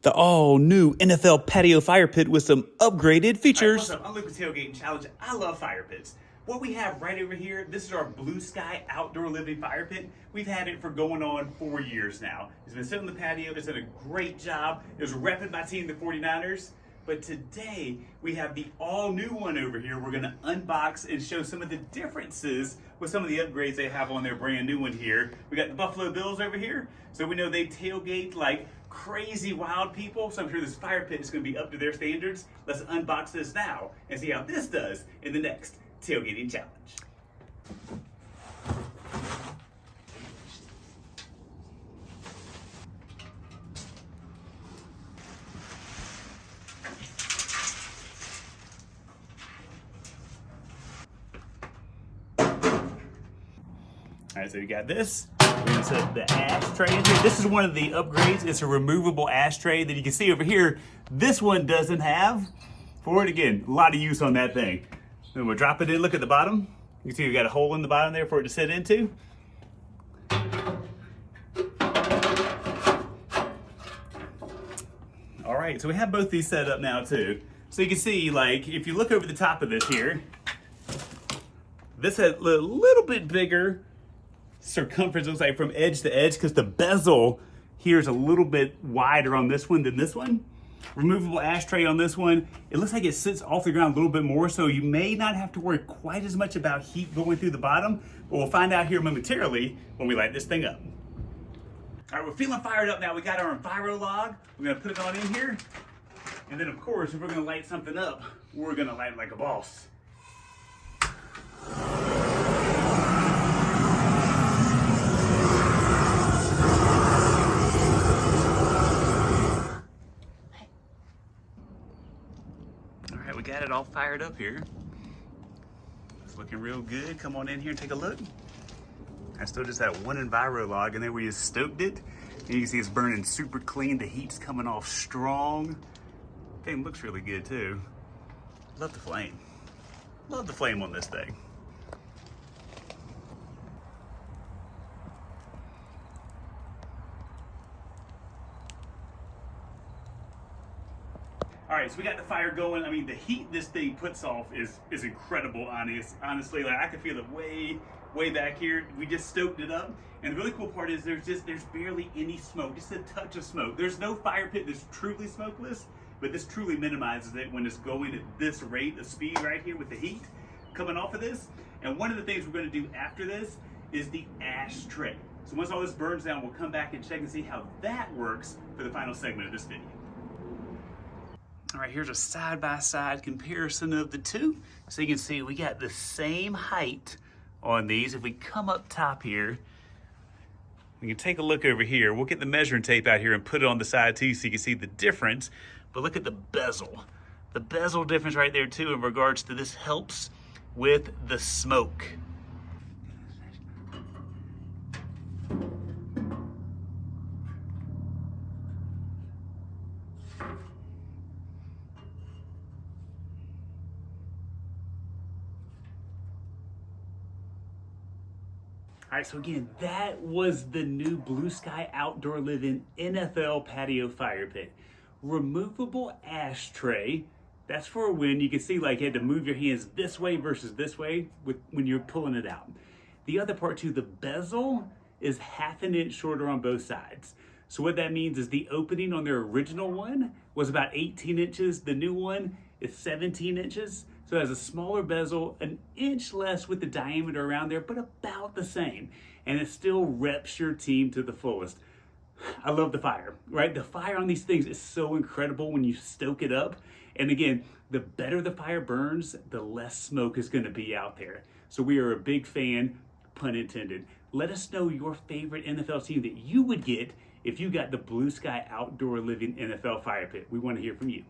The all-new NFL patio fire pit with some upgraded features. What's up? I'm Luke with Tailgating Challenge. I love fire pits. What we have right over here, this is our blue sky outdoor living fire pit. We've had it for going on 4 years now. It's been sitting on the patio. It's done a great job. It was repping my team, the 49ers. But today, we have the all-new one over here. We're gonna unbox and show some of the differences with some of the upgrades they have on their brand new one here. We got the Buffalo Bills over here. So we know they tailgate like crazy wild people. So I'm sure this fire pit is gonna be up to their standards. Let's unbox this now and see how this does in the next Tailgating Challenge. All right, so you got this. We're gonna set the ashtray in here. This is one of the upgrades. It's a removable ashtray that you can see over here. This one doesn't have. For it again, a lot of use on that thing. Then we'll drop it in. Look at the bottom. You can see we got a hole in the bottom there for it to sit into. All right, so we have both these set up now too. So you can see, like, if you look over the top of this here, this has a little bit bigger circumference, looks like, from edge to edge, because the bezel here is a little bit wider on this one than this one. Removable ashtray on this one. It looks like it sits off the ground a little bit more, so you may not have to worry quite as much about heat going through the bottom, but we'll find out here momentarily when we light this thing up. All right, we're feeling fired up now. We got our Enviro log. We're gonna put it on in here. And then of course, if we're gonna light something up, we're gonna light it like a boss. We got it all fired up here. It's looking real good. Come on in here and take a look. I still just had one Enviro log and then we just stoked it. And you can see it's burning super clean. The heat's coming off strong. Thing looks really good too. Love the flame. Love the flame on this thing. All right, so we got the fire going. I mean, the heat this thing puts off is incredible, honestly. Like, I can feel it way back here. We just stoked it up. And the really cool part is there's barely any smoke, just a touch of smoke. There's no fire pit that's truly smokeless, but this truly minimizes it when it's going at this rate of speed right here with the heat coming off of this. And one of the things we're gonna do after this is the ashtray. So once all this burns down, we'll come back and check and see how that works for the final segment of this video. All right, here's a side-by-side comparison of the two. So you can see we got the same height on these. If we come up top here, we can take a look over here. We'll get the measuring tape out here and put it on the side too so you can see the difference. But look at the bezel. The bezel difference right there too in regards to this helps with the smoke. All right, so again, that was the new Blue Sky Outdoor Living NFL Patio Fire Pit. Removable ashtray. That's for when you can see, like, you had to move your hands this way versus this way when you're pulling it out. The other part too, the bezel is 1/2 inch shorter on both sides. So what that means is the opening on their original one was about 18 inches. The new one is 17 inches. So it has a smaller bezel, an inch less with the diameter around there, but about the same. And it still reps your team to the fullest. I love the fire, right? The fire on these things is so incredible when you stoke it up. And again, the better the fire burns, the less smoke is gonna be out there. So we are a big fan, pun intended. Let us know your favorite NFL team that you would get if you got the Blue Sky Outdoor Living NFL Fire Pit. We wanna hear from you.